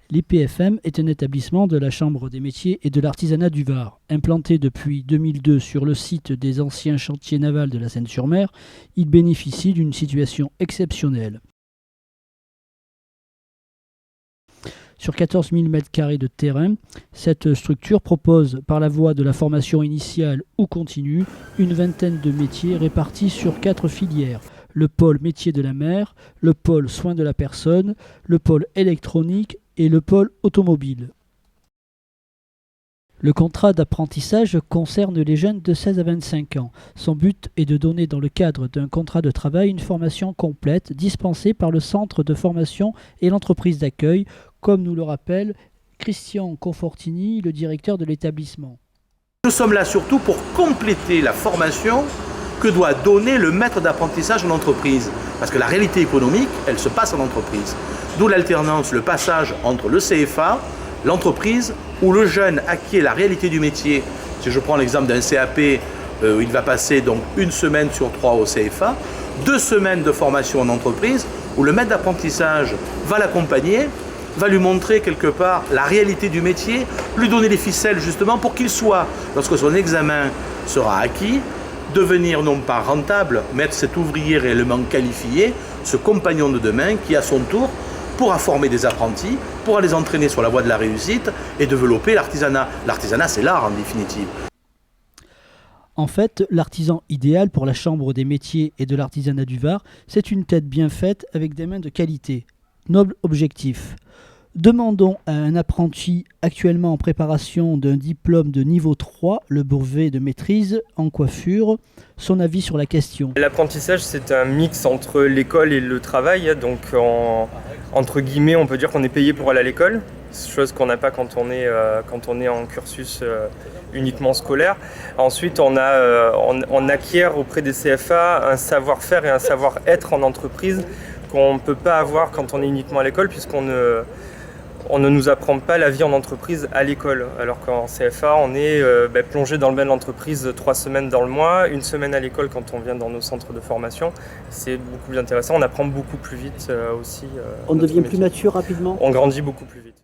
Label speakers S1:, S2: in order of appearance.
S1: L'IPFM est un établissement de la Chambre des métiers et de l'artisanat du Var. Implanté depuis 2002 sur le site des anciens chantiers navals de la Seine-sur-Mer, il bénéficie d'une situation exceptionnelle. Sur 14 000 m² de terrain, cette structure propose, par la voie de la formation initiale ou continue, une vingtaine de métiers répartis sur 4 filières. Le pôle métier de la mer, le pôle soins de la personne, le pôle électronique et le pôle automobile. Le contrat d'apprentissage concerne les jeunes de 16 à 25 ans. Son but est de donner dans le cadre d'un contrat de travail une formation complète dispensée par le centre de formation et l'entreprise d'accueil, comme nous le rappelle Christian Confortini, le directeur de l'établissement.
S2: Nous sommes là surtout pour compléter la formation que doit donner le maître d'apprentissage en entreprise. Parce que la réalité économique, elle se passe en entreprise. D'où l'alternance, le passage entre le CFA, l'entreprise, où le jeune acquiert la réalité du métier. Si je prends l'exemple d'un CAP, il va passer donc 1 semaine sur 3 au CFA, 2 semaines de formation en entreprise, où le maître d'apprentissage va l'accompagner, va lui montrer quelque part la réalité du métier, lui donner les ficelles justement pour qu'il soit, lorsque son examen sera acquis, devenir non pas rentable, mais être cet ouvrier réellement qualifié, ce compagnon de demain qui à son tour pourra former des apprentis, pourra les entraîner sur la voie de la réussite et développer l'artisanat. L'artisanat, c'est l'art en définitive.
S1: En fait, l'artisan idéal pour la Chambre des métiers et de l'artisanat du Var, c'est une tête bien faite avec des mains de qualité. Noble objectif. Demandons à un apprenti actuellement en préparation d'un diplôme de niveau 3, le brevet de maîtrise en coiffure, son avis sur la question.
S3: L'apprentissage, c'est un mix entre l'école et le travail. Donc, entre guillemets, on peut dire qu'on est payé pour aller à l'école, chose qu'on n'a pas quand on est en cursus uniquement scolaire. Ensuite, on acquiert auprès des CFA un savoir-faire et un savoir-être en entreprise qu'on ne peut pas avoir quand on est uniquement à l'école, puisqu'on ne nous apprend pas la vie en entreprise à l'école, alors qu'en CFA, on est plongé dans le bain de l'entreprise 3 semaines dans le mois, 1 semaine à l'école quand on vient dans nos centres de formation. C'est beaucoup plus intéressant, on apprend beaucoup plus vite aussi.
S1: On devient plus mature rapidement ?
S3: On grandit beaucoup plus vite.